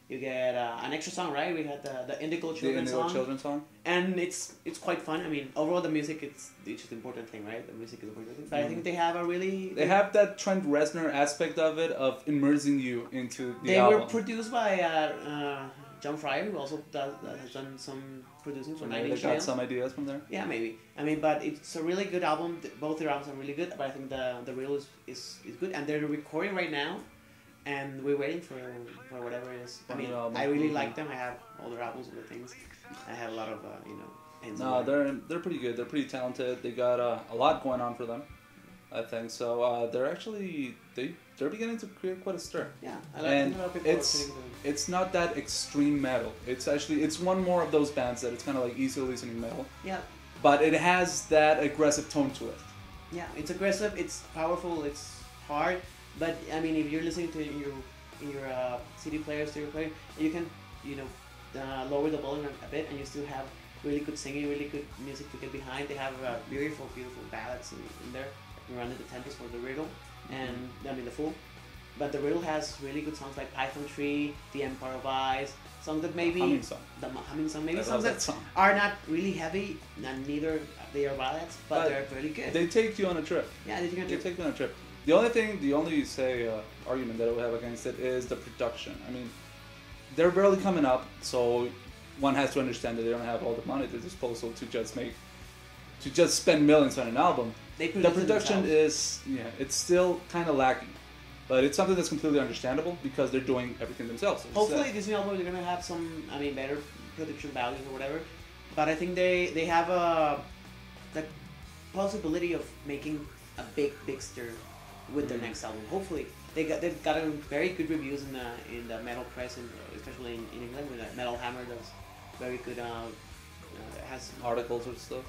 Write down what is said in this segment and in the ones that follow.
You get an extra song, right? We had the Indigo Children song. Children song. And it's quite fun. I mean, overall the music it's just the important thing, right? The music is the important thing. But I think they have a really they have that Trent Reznor aspect of it of immersing you into the album. They were produced by John Fryer, who also has done some producing for Nine Inch Nails. They got some ideas from there. Yeah, maybe. I mean, but it's a really good album. Both their albums are really good. But I think the reel is good, and they're recording right now. And we're waiting for whatever it is. I mean, I really like them. I have all their albums and the things. I have a lot of No, they're pretty good. They're pretty talented. They got a lot going on for them, I think. So they're actually they're beginning to create quite a stir. Yeah, and it's not that extreme metal. It's one more of those bands that it's kind of like easy listening metal. Yeah. But it has that aggressive tone to it. Yeah, it's aggressive. It's powerful. It's hard. But I mean, if you're listening to your CD player, stereo player, you can lower the volume a bit, and you still have really good singing, really good music to get behind. They have beautiful ballads in there. You run into the tempos for the riddle, and I mean the Fool. But the riddle has really good songs like Python Tree, The Empire of Ice, songs that maybe the humming song, maybe songs that are not really heavy, and neither they are ballads, but they're really good. They take you on a trip. Yeah, they take you on a trip. The only argument that I would have against it is the production. I mean, they're barely coming up, so one has to understand that they don't have all the money at their disposal to just spend millions on an album. The production it's still kind of lacking, but it's something that's completely understandable because they're doing everything themselves. Hopefully, this new album they're gonna have some, better production values or whatever. But I think they have the possibility of making a big stir with their next album. Hopefully, they've gotten very good reviews in the metal press, and especially in England with Metal Hammer. That's very good. Has articles or stuff.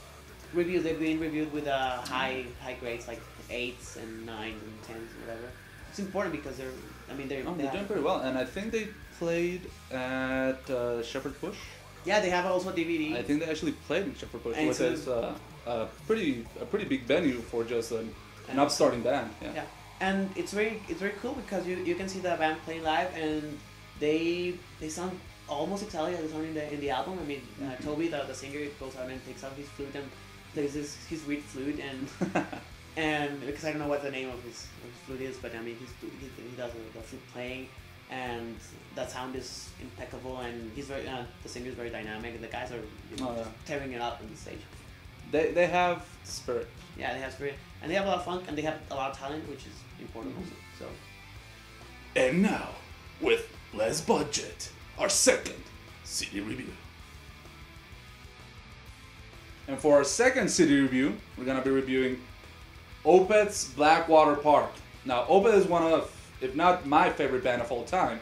Reviews. They've been reviewed with high grades like 8s and 9s and 10s, whatever. It's important because they're doing pretty well, and I think they played at Shepherd Bush. Yeah, they have also a DVD. I think they actually played in Shepherd Bush, which is a pretty big venue for just an upstarting band. Yeah. And it's very cool because you can see the band playing live, and they sound almost exactly as they sound in the album. I mean, Toby, the singer, goes out and takes out his flute and plays his reed flute, and because I don't know what the name of his flute is, but I mean he does the flute playing, and that sound is impeccable, and he's very the singer is very dynamic, and the guys are tearing it up on the stage. They have spirit. Yeah, they have spirit, and they have a lot of funk, and they have a lot of talent, which is important also. So. And now, with less budget, our second CD review. And for our second CD review, we're gonna be reviewing Opeth's Blackwater Park. Now, Opeth is one of, if not my favorite band of all time,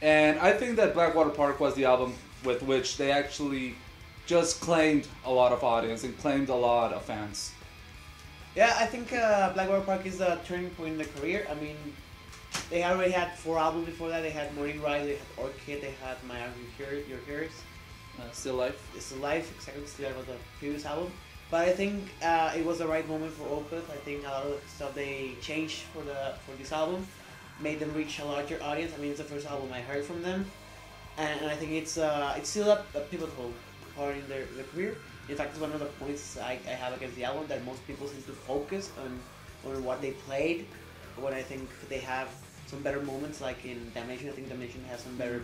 and I think that Blackwater Park was the album with which they actually just claimed a lot of audience and claimed a lot of fans. Yeah, I think Blackwater Park is the turning point in their career. I mean, they already had 4 albums before that. They had Morning Rise, they had Orchid, they had My Are Your Hears. Still Life. Still Life, exactly. Still Life was the previous album. But I think it was the right moment for Opeth. I think a lot of the stuff they changed for this album made them reach a larger audience. I mean, it's the first album I heard from them, and I think it's still a pivotal part in their career. In fact, it's one of the points I have against the album, that most people seem to focus on what they played, when I think they have some better moments, like in Damnation. I think Damnation has some better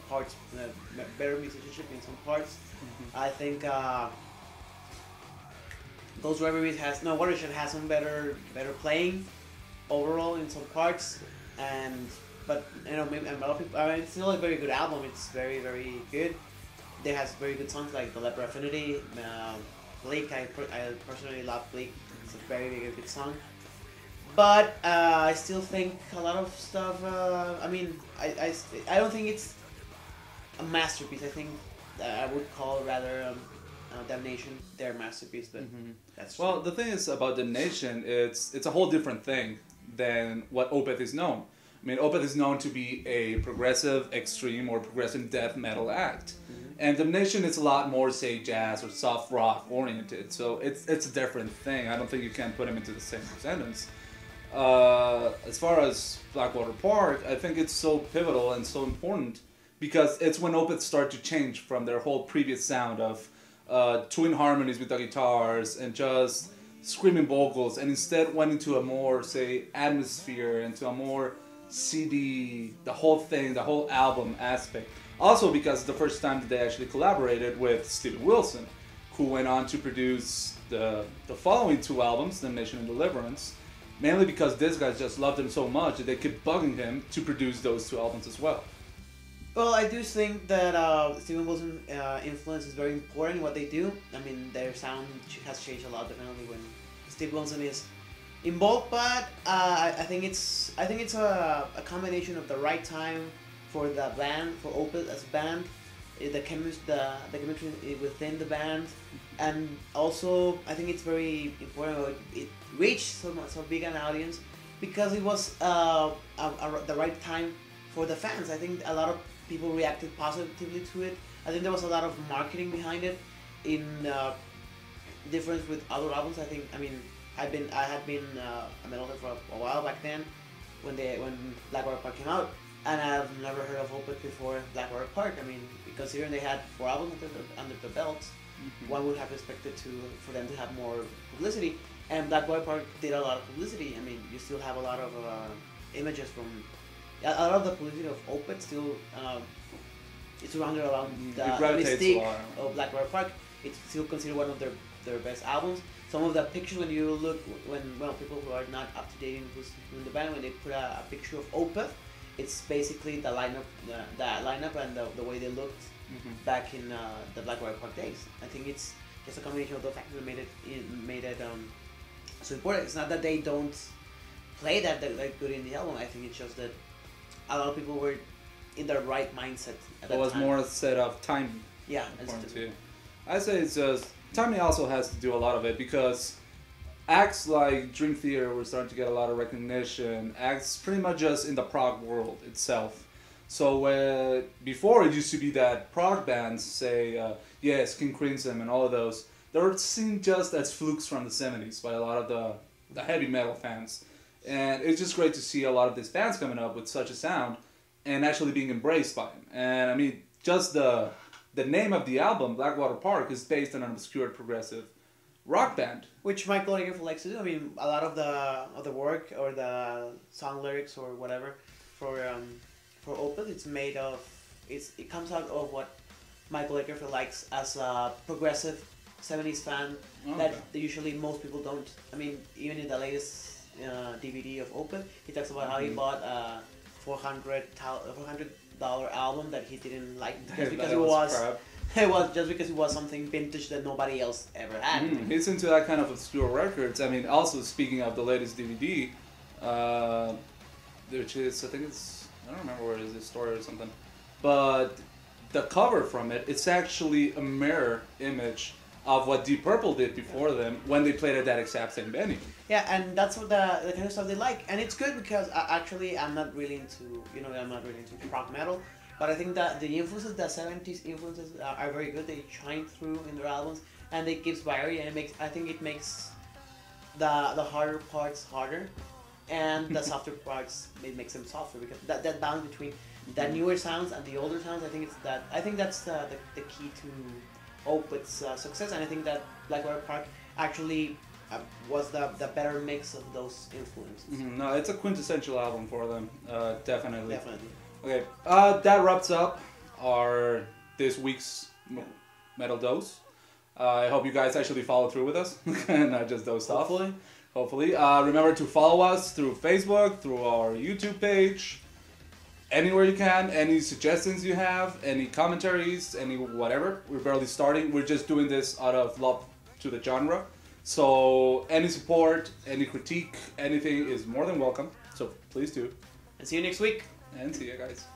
parts, better musicianship in some parts. I think Ghost Reveries Watershed has some better playing overall in some parts, but maybe a lot of people. I mean, it's still a very good album. It's very good. They has very good songs like The Leper Affinity, Bleak. I personally love Bleak. It's a very good song. But I still think a lot of stuff. I mean, I don't think it's a masterpiece. I think I would call rather Damnation their masterpiece. But that's true. Well, the thing is about Damnation, it's a whole different thing than what Opeth is known. I mean, Opeth is known to be a progressive, extreme, or progressive death metal act. And Damnation is a lot more, say, jazz or soft rock oriented. So it's a different thing. I don't think you can put them into the same sentence. As far as Blackwater Park, I think it's so pivotal and so important because it's when Opeth start to change from their whole previous sound of twin harmonies with the guitars and just screaming vocals, and instead went into a more, say, atmosphere, into a more CD, the whole thing, the whole album aspect. Also because it's the first time that they actually collaborated with Steven Wilson, who went on to produce the following two albums, Damnation and Deliverance, mainly because these guys just loved him so much that they kept bugging him to produce those two albums as well. Well, I do think that Steven Wilson's influence is very important in what they do. I mean, their sound has changed a lot, definitely, when Steve Wilson is involved. But I think it's a combination of the right time for the band, for Opeth as a band, the chemistry within the band, and also I think it's very important. It reached so big an audience because it was the right time for the fans. I think a lot of people reacted positively to it. I think there was a lot of marketing behind it, in difference with other albums. I had been a metalhead for a while back then, when Blackwater Park came out, and I've never heard of Opeth before Blackwater Park. I mean, considering they had 4 albums under their belts, one would have expected for them to have more publicity. And Blackwater Park did a lot of publicity. I mean, you still have a lot of images from. A lot of the publicity of Opeth still it's surrounded around the mystique of Blackwater Park. It's still considered one of their best albums. Some of the pictures, when you look, when people who are not up to date in the band, when they put a picture of Opeth, it's basically the lineup and the way they looked back in the Blackwater Park days. I think it's just a combination of the factors that made it so important. It's not that they don't play that good in the album. I think it's just that a lot of people were in the right mindset at that time. It was more a set of timing. Yeah, I'd say it's just timing also has to do a lot of it, because acts like Dream Theater were starting to get a lot of recognition. Acts pretty much just in the prog world itself. So before it used to be that prog bands, say King Crimson and all of those, they were seen just as flukes from the 70s by a lot of the heavy metal fans. And it's just great to see a lot of these bands coming up with such a sound and actually being embraced by them. And I mean, just the name of the album, Blackwater Park, is based on an obscure progressive rock band, which Michael Odegaard likes to do. I mean, a lot of the work or the song lyrics or whatever for Opeth, it comes out of what Michael Odegaard likes as a progressive 70s fan. Okay. That usually most people don't. I mean, even in the latest DVD of Opeth, he talks about how he bought a $400 album that he didn't like just because it was something vintage that nobody else ever had. He's into that kind of obscure records. I mean, also speaking of the latest DVD, which is, I don't remember where it is, this story or something, but the cover from it's actually a mirror image of what Deep Purple did before them when they played at that exact same venue. Yeah, and that's what the kind of stuff they like, and it's good because actually I'm not really into rock metal, but I think that the 70s influences are very good. They shine through in their albums, and it gives variety, and it makes the harder parts harder, and the softer parts makes them softer, because that balance between the newer sounds and the older sounds, I think that's the key to Opeth's success, and I think that Blackwater Park actually was the better mix of those influences. No, it's a quintessential album for them, definitely. Definitely. Okay, that wraps up this week's Metal Dose. I hope you guys actually follow through with us, and not just dose off. Hopefully. Remember to follow us through Facebook, through our YouTube page, anywhere you can. Any suggestions you have, any commentaries, any whatever. We're barely starting. We're just doing this out of love to the genre. So any support, any critique, anything is more than welcome. So please do. And see you next week. And see you guys.